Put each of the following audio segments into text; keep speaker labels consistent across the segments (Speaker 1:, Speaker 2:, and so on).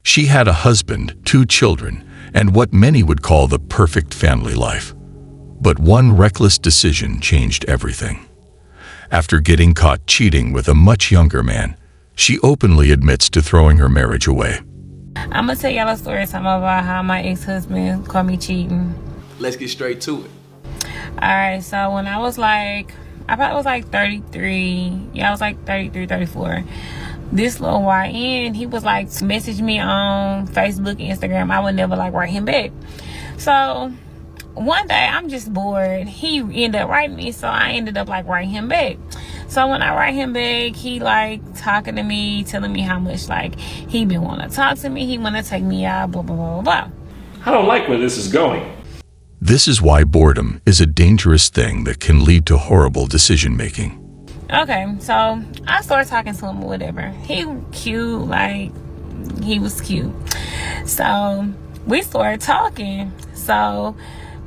Speaker 1: She had a husband, 2 children, and what many would call the perfect family life. But one reckless decision changed everything. After getting caught cheating with a much younger man, she openly admits to throwing her marriage away.
Speaker 2: I'm gonna tell y'all a story time about how my ex-husband caught me cheating.
Speaker 3: Let's get straight to it.
Speaker 2: Alright, so when I was like, I probably was like 33. Yeah, I was like 33, 34. This little YN, he was like, message me on Facebook and Instagram. I would never like write him back. So one day I'm just bored. He ended up writing me, so I ended up like writing him back. So when I write him back, he like talking to me, telling me how much like he been want to talk to me. He want to take me out, blah, blah, blah, blah.
Speaker 4: I don't like where this is going.
Speaker 1: This is why boredom is a dangerous thing that can lead to horrible decision-making.
Speaker 2: Okay, so I started talking to him or whatever. He cute, like, he was cute. So we started talking. So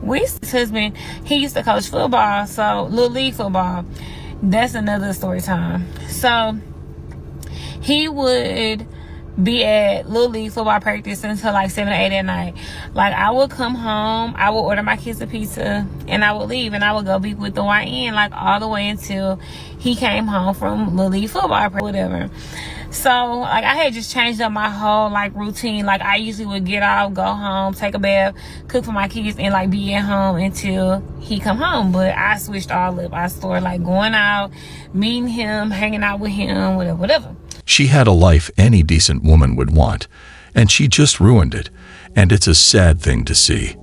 Speaker 2: his husband, he used to coach football, so little league football. That's another story time. So he would be at little league football practice until like 7 or 8 at night. Like, I would come home, I would order my kids a pizza, and I would leave, and I would go be with the YN like all the way until he came home from little league football, whatever. So like, I had just changed up my whole like routine. Like, I usually would get off, go home, take a bath, cook for my kids, and like be at home until he come home. But I switched all up. I started like going out, meeting him, hanging out with him, whatever.
Speaker 1: She had a life any decent woman would want, and she just ruined it, and it's a sad thing to see.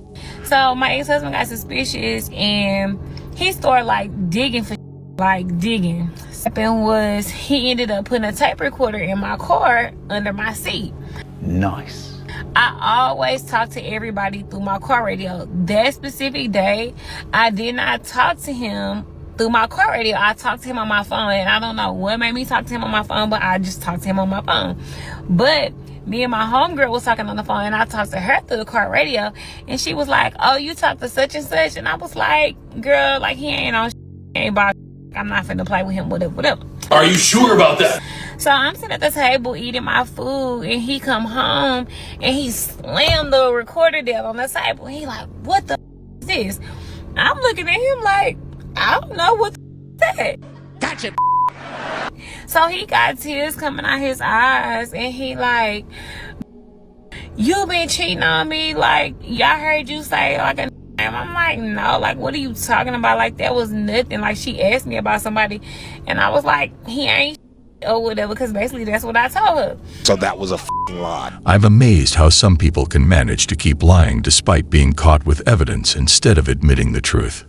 Speaker 2: So my ex-husband got suspicious, and he started like digging for like digging. What happened was he ended up putting a tape recorder in my car under my seat.
Speaker 3: Nice.
Speaker 2: I always talk to everybody through my car radio. That specific day, I did not talk to him through my car radio. I talked to him on my phone, and I don't know what made me talk to him on my phone, but I just talked to him on my phone. But me and my homegirl was talking on the phone, and I talked to her through the car radio, and she was like, oh, you talked to such and such? And I was like, girl, like, he ain't on ain't about I'm not finna play with him, whatever.
Speaker 4: Are you sure about that?
Speaker 2: So I'm sitting at the table eating my food, and he come home, and he slammed the recorder down on the table. He like, what the is this? I'm looking at him like, I don't know what that.
Speaker 3: Gotcha.
Speaker 2: So he got tears coming out his eyes, and he like, you been cheating on me? Like, y'all heard you say like a name. I'm like, no, like, what are you talking about? Like, that was nothing. Like, she asked me about somebody, and I was like, he ain't or whatever, because basically that's what I told her.
Speaker 5: So that was a f***ing lie.
Speaker 1: I'm amazed how some people can manage to keep lying despite being caught with evidence instead of admitting the truth.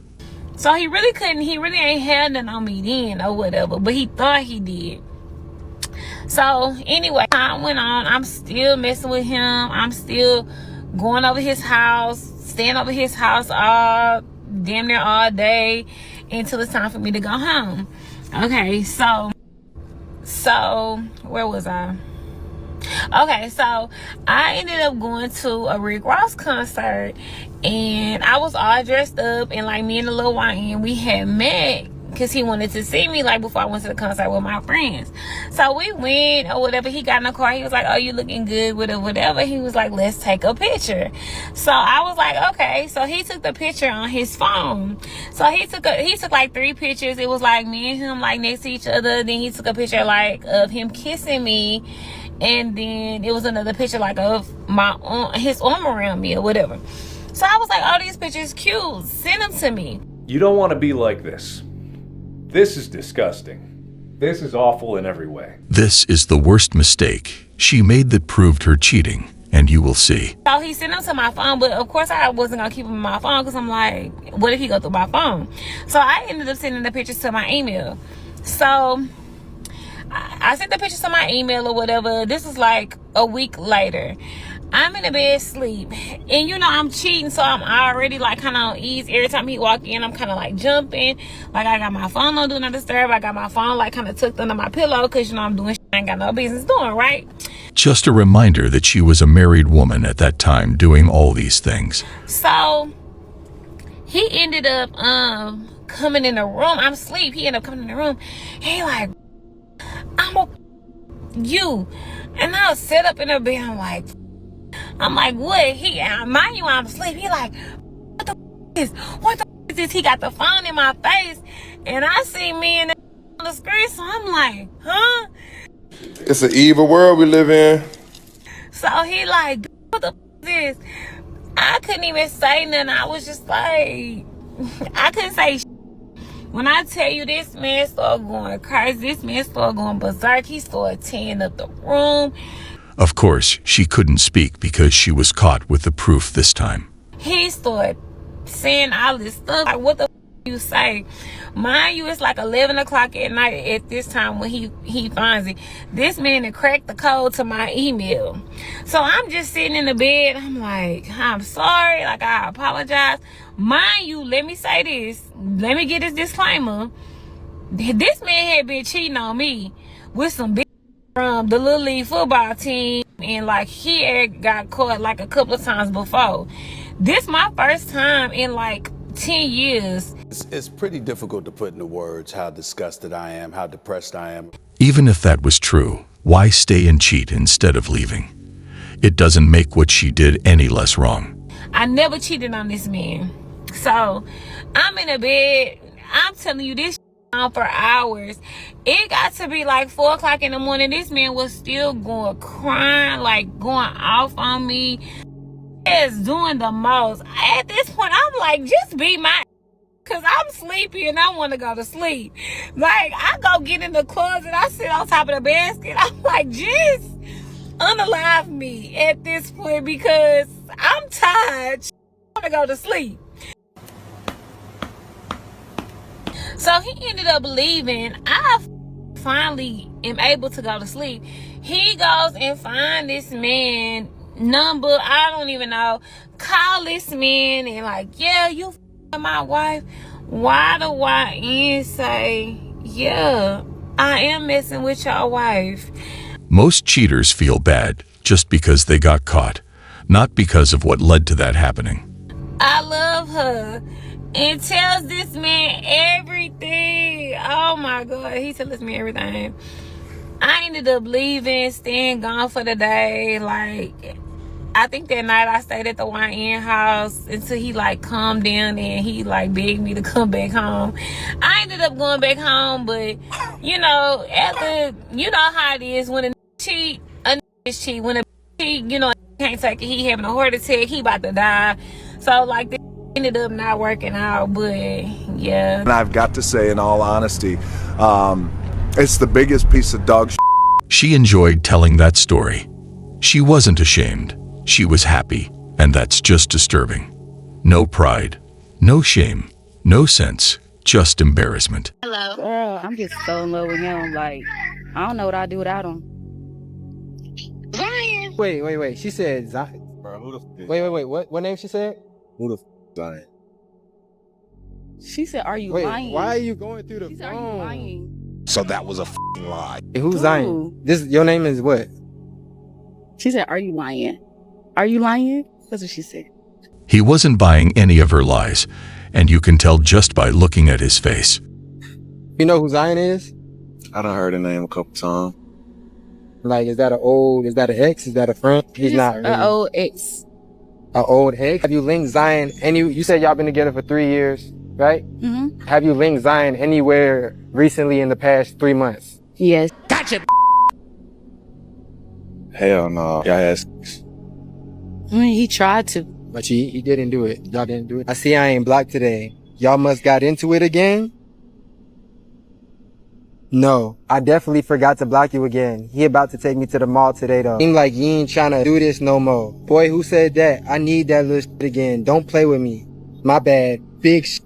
Speaker 2: So he really ain't had nothing on me then or whatever, but he thought he did. So anyway, time went on. I'm still messing with him. I'm still going over his house, staying over his house damn near all day until it's time for me to go home. Okay, so where was I? Okay, so I ended up going to a Rick Ross concert, and I was all dressed up, and like me and the little YN, we had met because he wanted to see me like before I went to the concert with my friends. So we went or whatever. He got in the car. He was like, oh, you looking good, whatever. He was like, let's take a picture. So I was like, okay. So he took the picture on his phone. So he took like 3 pictures. It was like me and him like next to each other. Then he took a picture like of him kissing me, and then it was another picture like of his arm around me or whatever. So I was like, oh, these pictures cute. Send them to me.
Speaker 4: You don't want to be like this. This is disgusting. This is awful in every way.
Speaker 1: This is the worst mistake she made that proved her cheating, and you will see.
Speaker 2: So he sent them to my phone, but of course I wasn't going to keep them in my phone because I'm like, what if he go through my phone? So I ended up sending the pictures to my email. So I sent the pictures to my email or whatever. This was like a week later. I'm in the bed asleep, and you know I'm cheating, so I'm already like kind of on ease. Every time he walk in, I'm kind of like jumping, like I got my phone on do not disturb. I got my phone like kind of tucked under my pillow because you know I'm doing shit I ain't got no business doing, right?
Speaker 1: Just a reminder that she was a married woman at that time doing all these things.
Speaker 2: So he ended up coming in the room. I'm asleep. He ended up coming in the room. He like, you. And I was set up in the bed. I'm like, what? Mind you, I'm asleep. He like, what the is? What the is this? He got the phone in my face, and I see me in on the screen. So I'm like, huh?
Speaker 6: It's an evil world we live in.
Speaker 2: So he like, what the is this? I couldn't even say nothing. I was just like, I couldn't say shit. When I tell you this man started going crazy, this man started going berserk. He started tearing up the room.
Speaker 1: Of course, she couldn't speak because she was caught with the proof this time.
Speaker 2: He started saying all this stuff. Like, what the you say? Mind you, it's like 11 o'clock at night at this time when he finds it. This man had cracked the code to my email. So I'm just sitting in the bed. I'm like, I'm sorry. Like, I apologize. Mind you, let me say this. Let me get this disclaimer. This man had been cheating on me with some big from the Little League football team. And like, he had got caught like a couple of times before. This my first time in like 10 years.
Speaker 5: It's pretty difficult to put into words how disgusted I am, how depressed I am.
Speaker 1: Even if that was true, why stay and cheat instead of leaving? It doesn't make what she did any less wrong.
Speaker 2: I never cheated on this man. So I'm in a bed. I'm telling you this on for hours. It got to be like 4 o'clock in the morning. This man was still going crying, like going off on me. Is doing the most. At this point, I'm like, just be my, because I'm sleepy and I want to go to sleep. Like, I go get in the closet, I sit on top of the basket. I'm like, just unalive me at this point because I'm tired. I want to go to sleep. So he ended up leaving. I finally am able to go to sleep. He goes and finds this man number, I don't even know, call this man and like, yeah, you my wife. Why do YN say, yeah, I am messing with your wife?
Speaker 1: Most cheaters feel bad just because they got caught, not because of what led to that happening.
Speaker 2: I love her and tells this man everything. Oh my God, he tells me everything. I ended up leaving, staying gone for the day. Like, I think that night I stayed at the YN house until he like calmed down and he like begged me to come back home. I ended up going back home, but you know, you know how it is when a cheat, a is cheat. When a cheat, you know, can't take it. He having a heart attack. He about to die. So like, this ended up not working out. But yeah.
Speaker 6: And I've got to say, in all honesty, it's the biggest piece of dog shit.
Speaker 1: She enjoyed telling that story. She wasn't ashamed. She was happy, and that's just disturbing. No pride, no shame, no sense, just embarrassment.
Speaker 7: Hello. Girl, I'm just so in love with him. Like, I don't know what I'd do without him.
Speaker 8: Zion. Wait. She said Zion.
Speaker 5: Bro, who the f-
Speaker 8: Wait. What name she said?
Speaker 5: Who the f- Zion?
Speaker 7: She said, are you
Speaker 8: Wait,
Speaker 7: lying?
Speaker 8: why are you going through the
Speaker 7: She
Speaker 8: phone?
Speaker 7: said, are you lying?
Speaker 5: So that was a f***ing lie.
Speaker 8: Hey, who's
Speaker 7: Who?
Speaker 8: Zion? Your name is what?
Speaker 7: She said, are you lying? Are you lying? That's what she said.
Speaker 1: He wasn't buying any of her lies, and you can tell just by looking at his face.
Speaker 8: You know who Zion is?
Speaker 5: I done heard the name a couple times.
Speaker 8: Like, is that an ex? Is that a friend? He's not really.
Speaker 7: An old ex.
Speaker 8: An old ex? Have you linked Zion you said y'all been together for 3 years, right?
Speaker 7: Mm-hmm.
Speaker 8: Have you linked Zion anywhere recently in the past 3 months?
Speaker 7: Yes.
Speaker 3: Gotcha.
Speaker 5: Hell no. Y'all had
Speaker 7: I mean, he tried to.
Speaker 8: But he didn't do it. Y'all didn't do it. I see I ain't blocked today. Y'all must got into it again? No, I definitely forgot to block you again. He about to take me to the mall today though. Seem like you ain't trying to do this no more. Boy, who said that? I need that little shit again. Don't play with me. My bad. Big shit.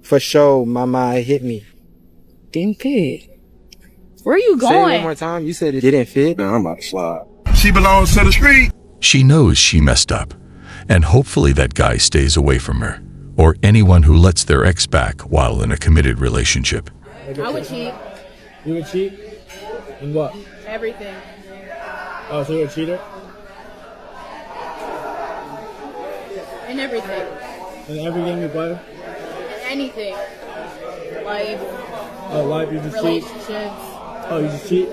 Speaker 8: For sure, mama, it hit me.
Speaker 7: Didn't fit. Where are you
Speaker 8: Say it
Speaker 7: going?
Speaker 8: one more time. You said it didn't fit.
Speaker 5: Man, I'm about to slide.
Speaker 6: She belongs to the street.
Speaker 1: She knows she messed up, and hopefully that guy stays away from her, or anyone who lets their ex back while in a committed relationship.
Speaker 7: I would cheat.
Speaker 8: You would cheat? In what?
Speaker 7: Everything.
Speaker 8: Oh, so you're a cheater?
Speaker 7: In everything.
Speaker 8: In every game you play?
Speaker 7: Anything. Life.
Speaker 8: Oh, life you just cheat?
Speaker 7: Relationships.
Speaker 9: Oh, you cheat?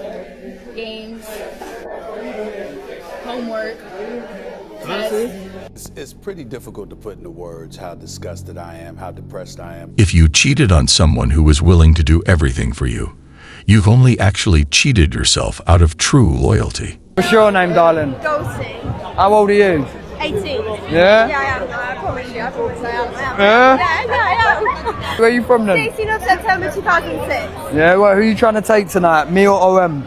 Speaker 10: Games, homework,
Speaker 5: It's pretty difficult to put into words how disgusted I am, how depressed I am.
Speaker 1: If you cheated on someone who was willing to do everything for you, you've only actually cheated yourself out of true loyalty.
Speaker 8: What's your name, darling?
Speaker 10: Ghosting.
Speaker 8: How old are you?
Speaker 10: 18.
Speaker 8: Yeah?
Speaker 10: Yeah, I am. I promise you. I promise I am.
Speaker 8: Yeah?
Speaker 10: Yeah, I
Speaker 8: Where are you from then?
Speaker 10: 16th of September 2006.
Speaker 8: Yeah, well, who are you trying to take tonight? Me or OM?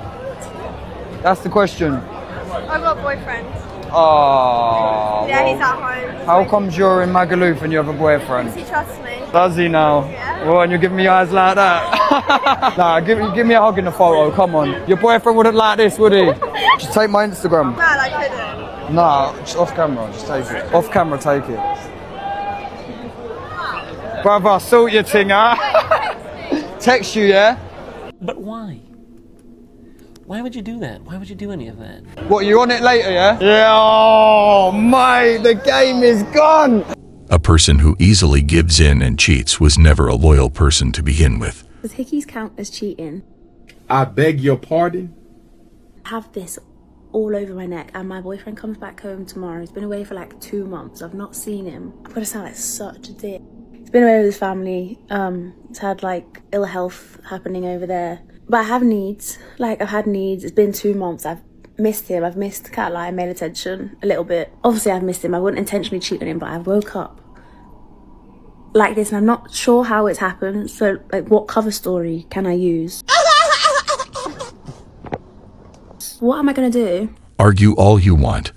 Speaker 8: That's the question.
Speaker 10: I've got a boyfriend.
Speaker 8: Oh.
Speaker 10: Yeah, he's at home.
Speaker 8: How comes you're in Magaluf and you have a boyfriend?
Speaker 10: He trusts me.
Speaker 8: Does he now?
Speaker 10: Yeah.
Speaker 8: Well, and you're giving me eyes like that? Nah, give me a hug in the photo, come on. Your boyfriend wouldn't like this, would he? Just take my Instagram.
Speaker 10: Man, I couldn't.
Speaker 8: Nah, just off camera, just take it. Off camera, take it. Brother, sort your thing, huh? Text you, yeah?
Speaker 9: But why? Why would you do that? Why would you do any of that?
Speaker 8: What, you on it later, yeah? Yeah, oh, mate, the game is gone!
Speaker 1: A person who easily gives in and cheats was never a loyal person to begin with.
Speaker 11: Does hickeys count as cheating?
Speaker 12: I beg your pardon?
Speaker 11: I have this all over my neck, and my boyfriend comes back home tomorrow. He's been away for like 2 months. I've not seen him. I'm gonna sound like such a dick. He's been away with his family. He's had like ill health happening over there. But I have needs. Like, I've had needs. It's been 2 months. I've missed him. I've missed Catlight and male attention a little bit. Obviously, I've missed him. I wouldn't intentionally cheat on him, but I woke up like this, and I'm not sure how it's happened. So, like, what cover story can I use? What am I gonna do?
Speaker 1: Argue all you want,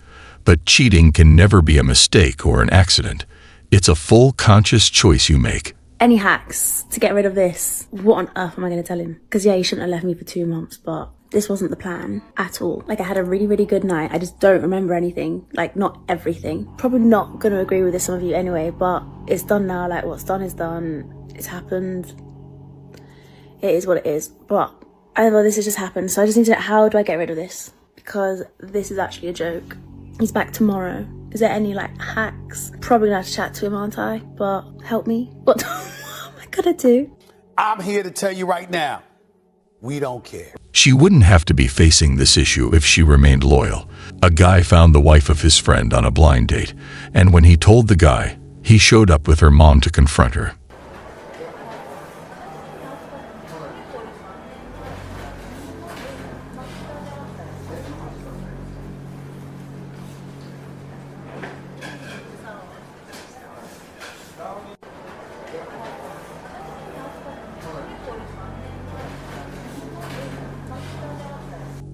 Speaker 1: but cheating can never be a mistake or an accident. It's a full conscious choice you make.
Speaker 11: Any hacks to get rid of this? What on earth am I going to tell him? Because yeah, he shouldn't have left me for 2 months, but this wasn't the plan at all. Like, I had a really, really good night. I just don't remember anything. Like, not everything. Probably not going to agree with this, some of you anyway, but it's done now. Like, what's done is done. It's happened. It is what it is. But I don't know, this has just happened. So I just need to know, how do I get rid of this? Because this is actually a joke. He's back tomorrow. Is there any like hacks? Probably gonna have to chat to him, aren't I? But help me. What am I gonna do?
Speaker 5: I'm here to tell you right now, we don't care.
Speaker 1: She wouldn't have to be facing this issue if she remained loyal. A guy found the wife of his friend on a blind date, and when he told the guy, he showed up with her mom to confront her.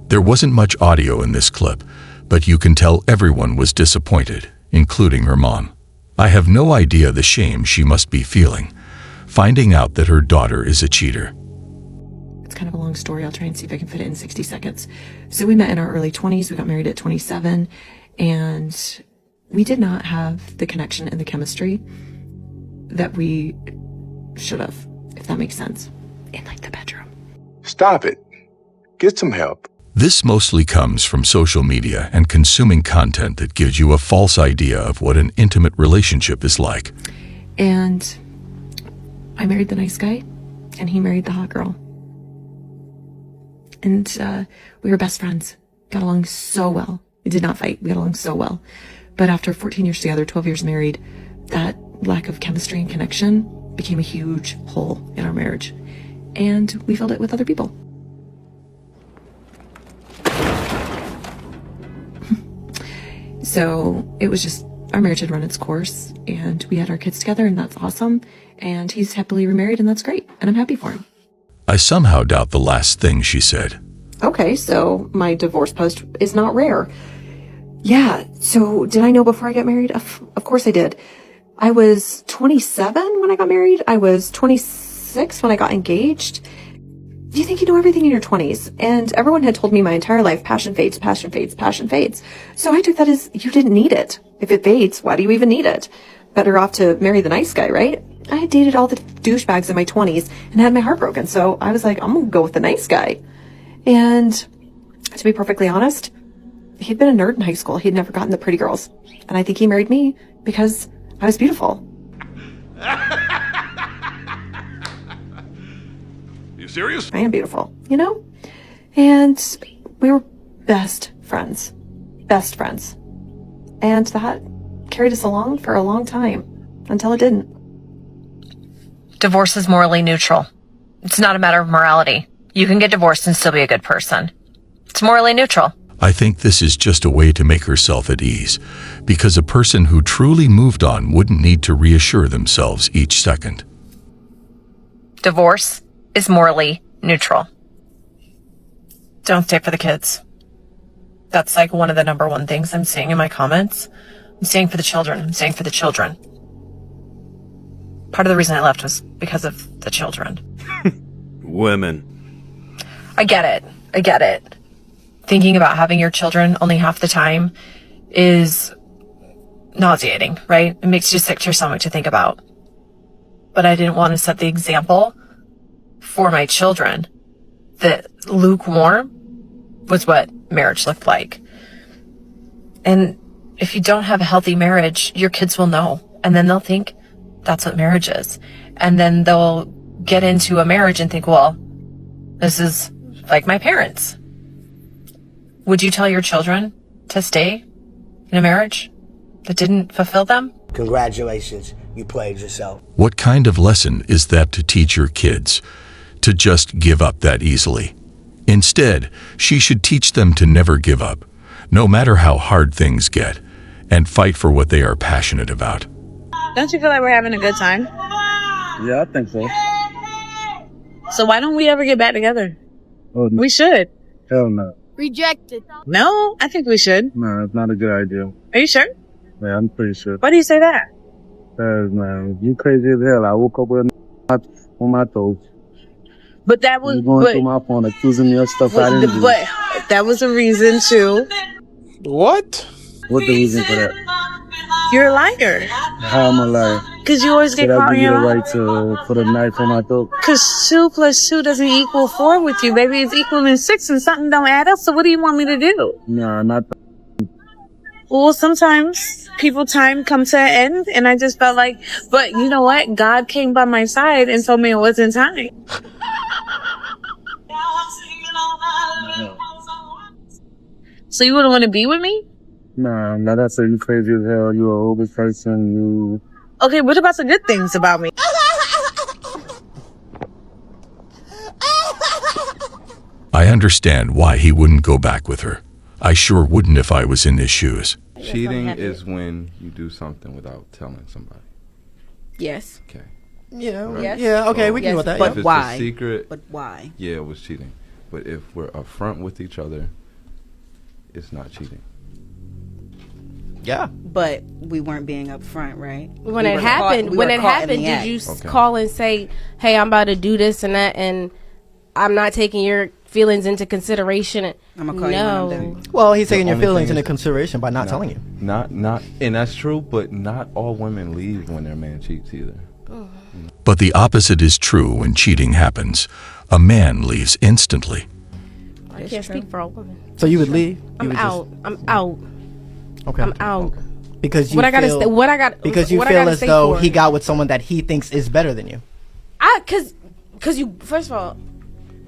Speaker 1: There wasn't much audio in this clip, but you can tell everyone was disappointed, including her mom. I have no idea the shame she must be feeling, finding out that her daughter is a cheater.
Speaker 13: It's kind of a long story. I'll try and see if I can fit it in 60 seconds. So we met in our early 20s. We got married at 27, and we did not have the connection and the chemistry that we should have, if that makes sense, in like the bedroom.
Speaker 6: Stop it. Get some help.
Speaker 1: This mostly comes from social media and consuming content that gives you a false idea of what an intimate relationship is like.
Speaker 13: And I married the nice guy, and he married the hot girl. And we were best friends. Got along so well. We did not fight. We got along so well. But after 14 years together, 12 years married, that lack of chemistry and connection became a huge hole in our marriage. And we filled it with other people. So it was just, our marriage had run its course, and we had our kids together, and that's awesome. And he's happily remarried, and that's great. And I'm happy for him.
Speaker 1: I somehow doubt the last thing she said.
Speaker 13: Okay, so my divorce post is not rare. Yeah, so did I know before I got married? Of course I did. I was 27 when I got married. I was 26 when I got engaged. You think you know everything in your 20s, and everyone had told me my entire life, passion fades, passion fades, passion fades. So I took that as, you didn't need it. If it fades, why do you even need it? Better off to marry the nice guy, right? I had dated all the douchebags in my 20s and had my heart broken, so I was like, I'm gonna go with the nice guy. And to be perfectly honest, he'd been a nerd in high school. He'd never gotten the pretty girls. And I think he married me because I was beautiful.
Speaker 14: You serious?
Speaker 13: I am beautiful, you know? And we were best friends. Best friends. And that carried us along for a long time, until it didn't.
Speaker 14: Divorce is morally neutral. It's not a matter of morality. You can get divorced and still be a good person. It's morally neutral.
Speaker 1: I think this is just a way to make herself at ease, because a person who truly moved on wouldn't need to reassure themselves each second.
Speaker 14: Divorce is morally neutral. Don't stay for the kids. That's like one of the number one things I'm seeing in my comments. I'm staying for the children. I'm staying for the children. Part of the reason I left was because of the children.
Speaker 15: Women.
Speaker 14: I get it. I get it. Thinking about having your children only half the time is nauseating, right? It makes you sick to your stomach to think about. But I didn't want to set the example for my children that lukewarm was what marriage looked like. And if you don't have a healthy marriage, your kids will know. And then they'll think that's what marriage is. And then they'll get into a marriage and think, well, this is like my parents. Would you tell your children to stay in a marriage that didn't fulfill them?
Speaker 16: Congratulations, you played yourself.
Speaker 1: What kind of lesson is that to teach your kids? To just give up that easily? Instead, she should teach them to never give up, no matter how hard things get, and fight for what they are passionate about.
Speaker 7: Don't you feel like we're having a good time?
Speaker 5: Yeah, I think so.
Speaker 7: So why don't we ever get back together?
Speaker 5: Oh,
Speaker 7: We should.
Speaker 5: hell no.
Speaker 10: Rejected.
Speaker 7: No, I think we should.
Speaker 5: No, it's not a good idea.
Speaker 7: Are you sure?
Speaker 5: Yeah, I'm pretty sure.
Speaker 7: Why do you say that?
Speaker 5: Cause man, you crazy as hell. I woke up with on my toes.
Speaker 7: But that was
Speaker 5: You going through my phone, accusing me of stuff I didn't do.
Speaker 7: but that was a reason too.
Speaker 5: What? What the reason for that?
Speaker 7: You're a liar.
Speaker 5: How am I lying?
Speaker 7: Because you always get
Speaker 5: Should I
Speaker 7: caught
Speaker 5: give
Speaker 7: in
Speaker 5: you the
Speaker 7: your
Speaker 5: right to put a knife on my throat?
Speaker 7: Because 2 + 2 doesn't equal 4 with you, baby. It's equaling 6 and something don't add up. So what do you want me to do?
Speaker 5: Nah, not.
Speaker 7: Well, sometimes people time comes to an end and I just felt like, but you know what? God came by my side and told me it wasn't time. So you wouldn't want to be with me?
Speaker 5: Nah, not that. So you crazy as hell. You a older person. You.
Speaker 7: Okay, what about the good things about me?
Speaker 1: I understand why he wouldn't go back with her. I sure wouldn't if I was in his shoes.
Speaker 17: Cheating is when you do something without telling somebody.
Speaker 18: Yes.
Speaker 17: Okay.
Speaker 18: Yeah.
Speaker 17: Yes.
Speaker 18: Yeah. Okay, we can
Speaker 17: Yes,
Speaker 18: go with that.
Speaker 17: But
Speaker 18: yeah.
Speaker 17: if it's
Speaker 18: Why?
Speaker 17: a secret,
Speaker 18: But why?
Speaker 17: Yeah, it was cheating. But if we're upfront with each other, it's not cheating.
Speaker 18: Yeah.
Speaker 19: But we weren't being upfront, right?
Speaker 20: When it happened, did you call and say, "Hey, I'm about to do this and that, and I'm not taking your feelings into consideration"?
Speaker 19: I'm gonna call you when I'm done.
Speaker 18: Well, he's taking your
Speaker 17: only
Speaker 18: feelings
Speaker 17: thing
Speaker 18: into
Speaker 17: is-
Speaker 18: consideration by not telling you.
Speaker 17: Not, and that's true, but not all women leave when their man cheats either.
Speaker 1: But the opposite is true when cheating happens. A man leaves instantly.
Speaker 20: I can't speak for a woman.
Speaker 18: So you would leave?
Speaker 20: I'm out. I'm out.
Speaker 18: Okay.
Speaker 20: I'm out.
Speaker 18: Because you
Speaker 20: What I gotta
Speaker 18: feel,
Speaker 20: say- what I got-
Speaker 18: because you
Speaker 20: what I
Speaker 18: feel
Speaker 20: gotta
Speaker 18: as
Speaker 20: say
Speaker 18: though
Speaker 20: for
Speaker 18: he
Speaker 20: it.
Speaker 18: got with someone that he thinks is better than you.
Speaker 20: Cause you, first of all,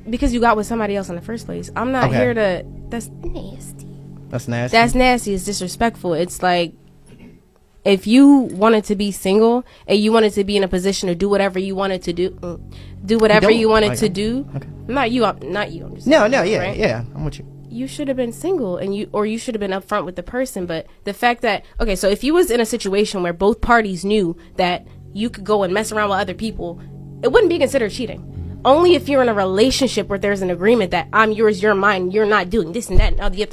Speaker 20: because you got with somebody else in the first place. I'm not
Speaker 18: Okay.
Speaker 20: here to. That's nasty.
Speaker 18: That's nasty.
Speaker 20: That's nasty. It's disrespectful. It's like, if you wanted to be single and you wanted to be in a position to do whatever you wanted to do whatever you wanted to do.
Speaker 18: Okay.
Speaker 20: Not you. Not you. I'm just
Speaker 18: No,
Speaker 20: saying,
Speaker 18: no, yeah,
Speaker 20: right?
Speaker 18: yeah. I'm with you.
Speaker 20: You should have been single, and you should have been upfront with the person. But the fact that, okay, so if you was in a situation where both parties knew that you could go and mess around with other people, it wouldn't be considered cheating. Only if you're in a relationship where there's an agreement that I'm yours, you're mine, you're not doing this and that and other.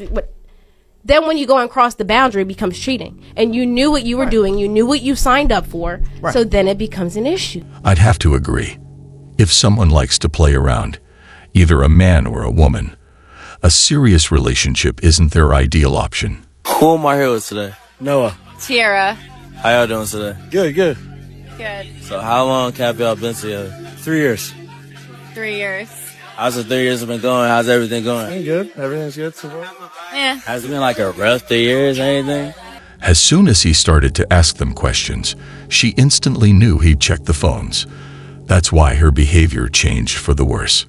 Speaker 20: Then when you go and cross the boundary, it becomes cheating. And you knew what you were doing, you knew what you signed up for, so then it becomes an issue.
Speaker 1: I'd have to agree. If someone likes to play around, either a man or a woman, a serious relationship isn't their ideal option.
Speaker 21: Who am I here with today? Noah.
Speaker 22: Tiara.
Speaker 21: How y'all doing today? Good, good.
Speaker 22: Good.
Speaker 21: So how long have y'all been together? 3 years.
Speaker 22: 3 years.
Speaker 21: How's the 3 years been going? How's everything going?
Speaker 5: Good. Everything's good so far.
Speaker 22: Yeah.
Speaker 21: Has it been like a rough 3 years or anything?
Speaker 1: As soon as he started to ask them questions, she instantly knew he'd checked the phones. That's why her behavior changed for the worse.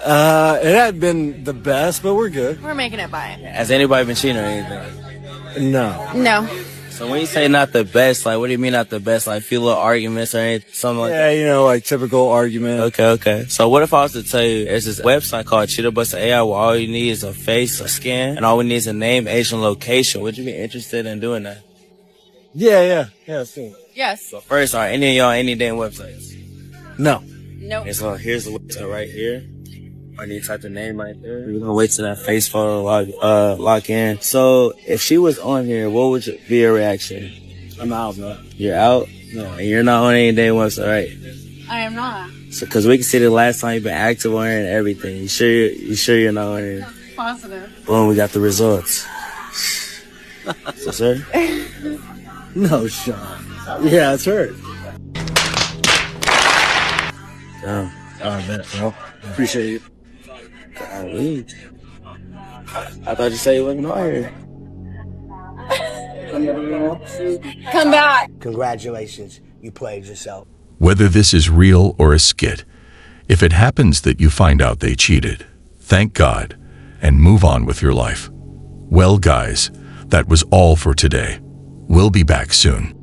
Speaker 4: It had been the best, but we're good.
Speaker 22: We're making it by.
Speaker 21: Has anybody been cheating or anything?
Speaker 4: No.
Speaker 22: No.
Speaker 21: So when you say not the best, like, what do you mean not the best? Like, few little arguments or anything, something like that?
Speaker 4: Yeah, you know, like typical argument.
Speaker 21: Okay. So what if I was to tell you, there's this website called Cheetah AI where all you need is a face, a scan, and all we need is a name, age, and location. Would you be interested in doing that?
Speaker 4: Yeah, sure.
Speaker 22: Yes.
Speaker 21: So first, are any of y'all any damn websites?
Speaker 4: No.
Speaker 22: Nope.
Speaker 21: Okay, so here's the website right here. I need to type the name right there. We're gonna wait till that face photo lock in. So if she was on here, what would be your reaction?
Speaker 4: I'm out, man.
Speaker 21: You're out? No, and you're not on any damn website, right?
Speaker 22: I am not.
Speaker 21: So, cause we can see the last time you've been active on here and everything. You sure you're not on here?
Speaker 22: Positive.
Speaker 21: Boom, we got the results. So, sir?
Speaker 4: No, Sean. Yeah, it's her.
Speaker 21: Damn.
Speaker 4: All right, man, bro. Appreciate it.
Speaker 21: Golly. I thought you said you wasn't on here.
Speaker 22: Come back.
Speaker 16: Congratulations, you played yourself.
Speaker 1: Whether this is real or a skit, if it happens that you find out they cheated, thank God and move on with your life. Well, guys, that was all for today. We'll be back soon.